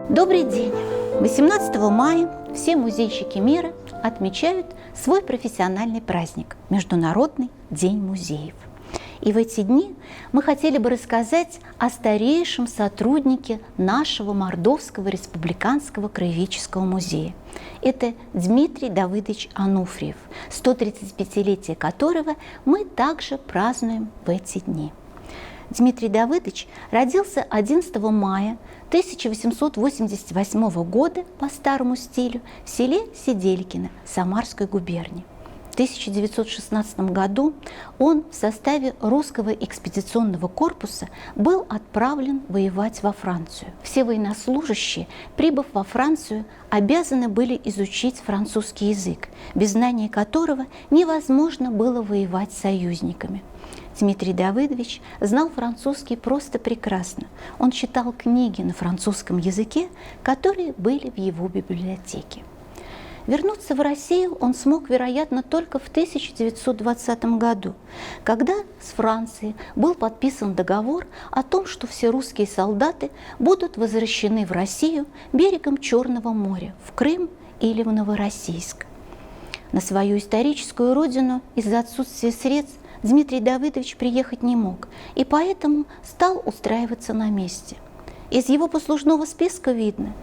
Добрый день! 18 мая все музейщики мира отмечают свой профессиональный праздник – Международный день музеев. И в эти дни мы хотели бы рассказать о старейшем сотруднике нашего Мордовского республиканского краеведческого музея. Это Дмитрий Давыдович Ануфриев, 135-летие которого мы также празднуем в эти дни. Дмитрий Давыдович родился 11 мая 1888 года по старому стилю в селе Сиделькино Самарской губернии. В 1916 году он в составе русского экспедиционного корпуса был отправлен воевать во Францию. Все военнослужащие, прибыв во Францию, обязаны были изучить французский язык, без знания которого невозможно было воевать с союзниками. Дмитрий Давыдович знал французский просто прекрасно. Он читал книги на французском языке, которые были в его библиотеке. Вернуться в Россию он смог, вероятно, только в 1920 году, когда с Францией был подписан договор о том, что все русские солдаты будут возвращены в Россию берегом Черного моря, в Крым или в Новороссийск. На свою историческую родину из-за отсутствия средств Дмитрий Давыдович приехать не мог, и поэтому стал устраиваться на месте. Из его послужного списка видно,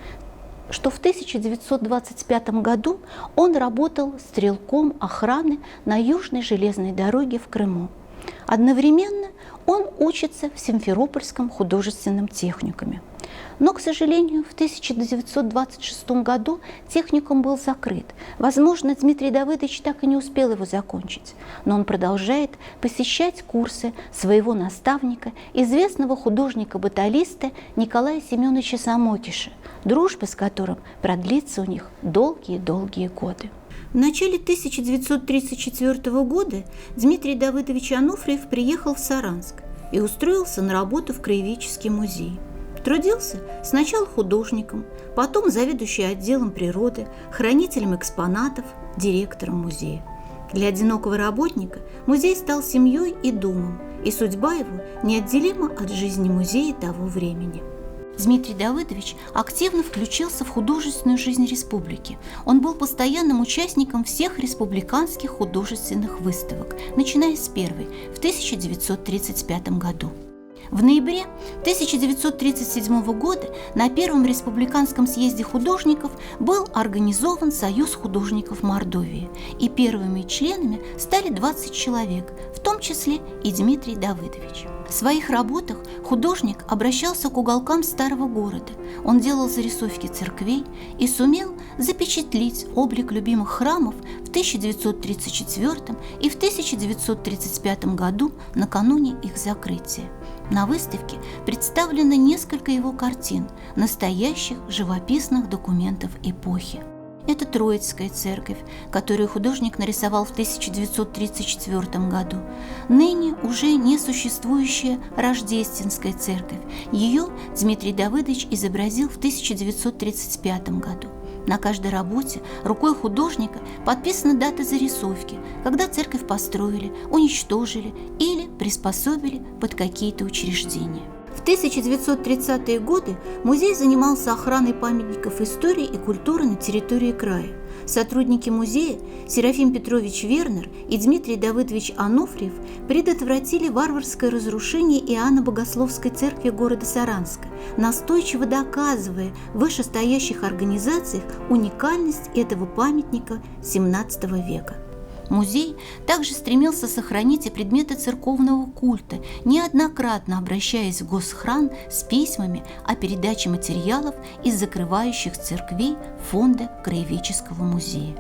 что в 1925 году он работал стрелком охраны на Южной железной дороге в Крыму. Одновременно он учится в Симферопольском художественном техникуме. Но, к сожалению, в 1926 году техникум был закрыт. Возможно, Дмитрий Давыдович так и не успел его закончить. Но он продолжает посещать курсы своего наставника, известного художника-баталиста Николая Семеновича Самокиша, дружба с которым продлится у них долгие-долгие годы. В начале 1934 года Дмитрий Давыдович Ануфриев приехал в Саранск и устроился на работу в краеведческий музей. Трудился сначала художником, потом заведующим отделом природы, хранителем экспонатов, директором музея. Для одинокого работника музей стал семьей и домом, и судьба его неотделима от жизни музея того времени. Дмитрий Давыдович активно включился в художественную жизнь республики. Он был постоянным участником всех республиканских художественных выставок, начиная с первой в 1935 году. В ноябре 1937 года на Первом республиканском съезде художников был организован Союз художников Мордовии, и первыми членами стали 20 человек, в том числе и Дмитрий Давыдович. В своих работах художник обращался к уголкам старого города. Он делал зарисовки церквей и сумел запечатлеть облик любимых храмов в 1934 и в 1935 году накануне их закрытия. На выставке представлено несколько его картин, настоящих живописных документов эпохи. Это Троицкая церковь, которую художник нарисовал в 1934 году. Ныне уже не существующая Рождественская церковь. Ее Дмитрий Давыдович изобразил в 1935 году. На каждой работе рукой художника подписана дата зарисовки, когда церковь построили, уничтожили или приспособили под какие-то учреждения. В 1930-е годы музей занимался охраной памятников истории и культуры на территории края. Сотрудники музея Серафим Петрович Вернер и Дмитрий Давыдович Ануфриев предотвратили варварское разрушение Иоанна Богословской церкви города Саранска, настойчиво доказывая в вышестоящих организациях уникальность этого памятника XVII века. Музей также стремился сохранить и предметы церковного культа, неоднократно обращаясь в Госхран с письмами о передаче материалов из закрывающих церквей фонда Краеведческого музея.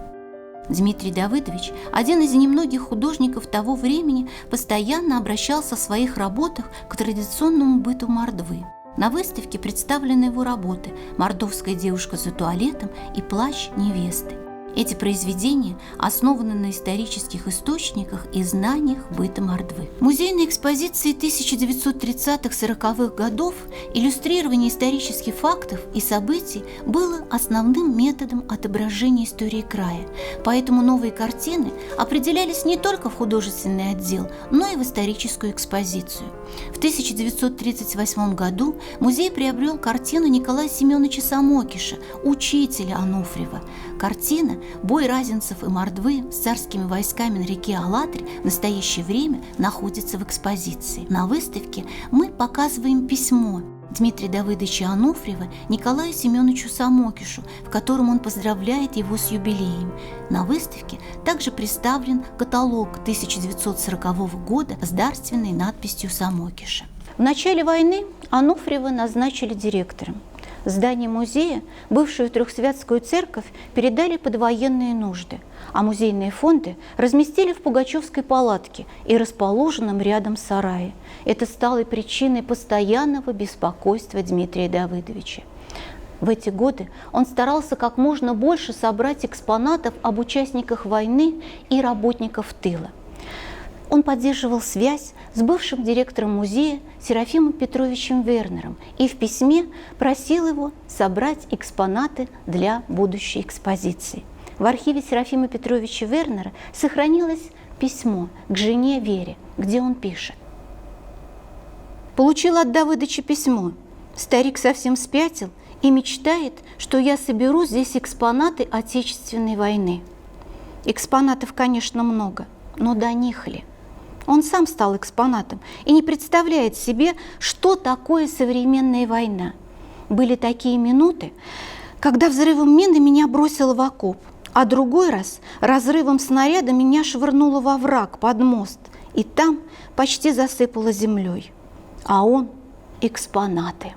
Дмитрий Давыдович, один из немногих художников того времени, постоянно обращался в своих работах к традиционному быту Мордвы. На выставке представлены его работы «Мордовская девушка за туалетом» и «Плащ невесты». Эти произведения основаны на исторических источниках и знаниях быта Мордвы. Музейные экспозиции 1930-40-х годов, иллюстрирование исторических фактов и событий было основным методом отображения истории края, поэтому новые картины определялись не только в художественный отдел, но и в историческую экспозицию. В 1938 году музей приобрел картину Николая Семеновича Самокиша «Учителя Ануфриева». Картина «Бой разинцев и мордвы с царскими войсками на реке Алатырь» в настоящее время находится в экспозиции. На выставке мы показываем письмо Дмитрия Давыдовича Ануфриева Николаю Семеновичу Самокишу, в котором он поздравляет его с юбилеем. На выставке также представлен каталог 1940 года с дарственной надписью Самокиша. В начале войны Ануфриева назначили директором. Здание музея, бывшую Трехсвятскую церковь, передали под военные нужды, а музейные фонды разместили в Пугачевской палатке и расположенном рядом сарае. Это стало причиной постоянного беспокойства Дмитрия Давыдовича. В эти годы он старался как можно больше собрать экспонатов об участниках войны и работников тыла. Он поддерживал связь с бывшим директором музея Серафимом Петровичем Вернером и в письме просил его собрать экспонаты для будущей экспозиции. В архиве Серафима Петровича Вернера сохранилось письмо к жене Вере, где он пишет: «Получил от Давыдыча письмо. Старик совсем спятил и мечтает, что я соберу здесь экспонаты Отечественной войны. Экспонатов, конечно, много, но до них ли? Он сам стал экспонатом и не представляет себе, что такое современная война. Были такие минуты, когда взрывом мины меня бросило в окоп, а другой раз разрывом снаряда меня швырнуло во враг под мост, и там почти засыпало землей. А он – экспонаты».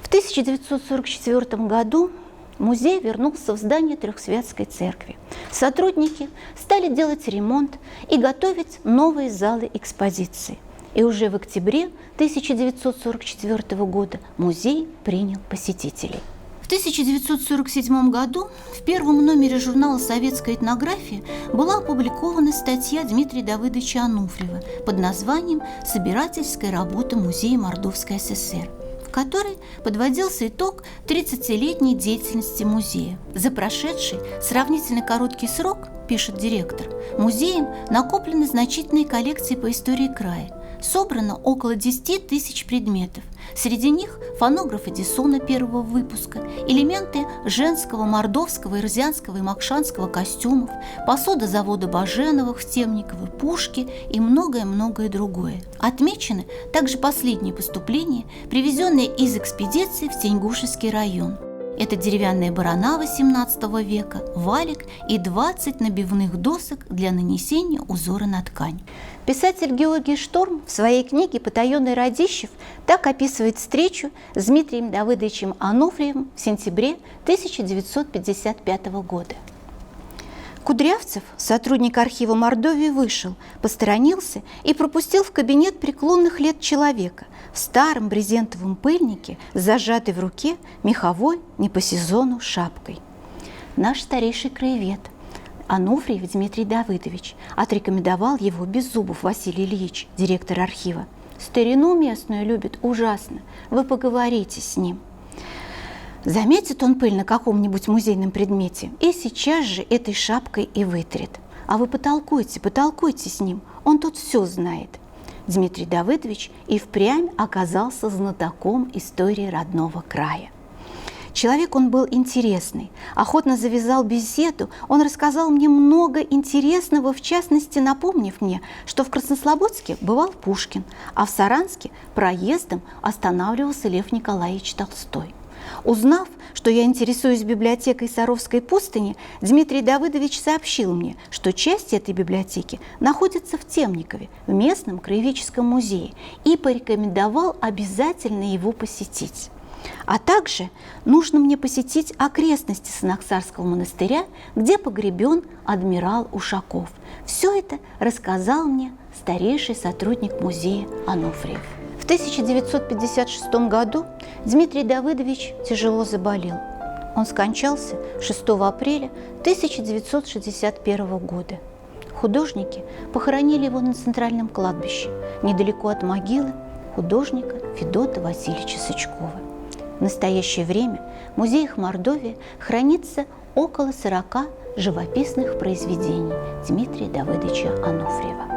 В 1944 году музей вернулся в здание Трехсвятской церкви. Сотрудники стали делать ремонт и готовить новые залы экспозиции. И уже в октябре 1944 года музей принял посетителей. В 1947 году в первом номере журнала «Советская этнография» была опубликована статья Дмитрия Давыдовича Ануфриева под названием «Собирательская работа Музея Мордовской ССР», в которой подводился итог 30-летней деятельности музея. За прошедший сравнительно короткий срок, пишет директор, музеем накоплены значительные коллекции по истории края. Собрано около 10 тысяч предметов. Среди них фонограф Эдисона первого выпуска, элементы женского, мордовского, ирзианского и макшанского костюмов, посуда завода Баженовых в Темниково, пушки и многое-многое другое. Отмечены также последние поступления, привезенные из экспедиции в Тенгушевский район. Это деревянная барана XVIII века, валик и 20 набивных досок для нанесения узора на ткань. Писатель Георгий Шторм в своей книге «Потаенный Радищев» так описывает встречу с Дмитрием Давыдовичем Ануфриевым в сентябре 1955 года. Кудрявцев, сотрудник архива Мордовии, вышел, посторонился и пропустил в кабинет преклонных лет человека в старом брезентовом пыльнике, зажатой в руке меховой, не по сезону, шапкой. Наш старейший краевед Ануфриев Дмитрий Давыдович отрекомендовал его Беззубов Василий Ильич, директор архива. «Старину местную любит ужасно, вы поговорите с ним». Заметит он пыль на каком-нибудь музейном предмете и сейчас же этой шапкой и вытрет. А вы потолкуйте с ним, он тут все знает. Дмитрий Давыдович и впрямь оказался знатоком истории родного края. Человек он был интересный, охотно завязал беседу, он рассказал мне много интересного, в частности, напомнив мне, что в Краснослободске бывал Пушкин, а в Саранске проездом останавливался Лев Николаевич Толстой. Узнав, что я интересуюсь библиотекой Саровской пустыни, Дмитрий Давыдович сообщил мне, что часть этой библиотеки находится в Темникове, в местном краеведческом музее, и порекомендовал обязательно его посетить. А также нужно мне посетить окрестности Санаксарского монастыря, где погребен адмирал Ушаков. Все это рассказал мне старейший сотрудник музея Ануфриев. В 1956 году Дмитрий Давыдович тяжело заболел. Он скончался 6 апреля 1961 года. Художники похоронили его на центральном кладбище, недалеко от могилы художника Федота Васильевича Сычкова. В настоящее время в музеях Мордовии хранится около 40 живописных произведений Дмитрия Давыдовича Ануфриева.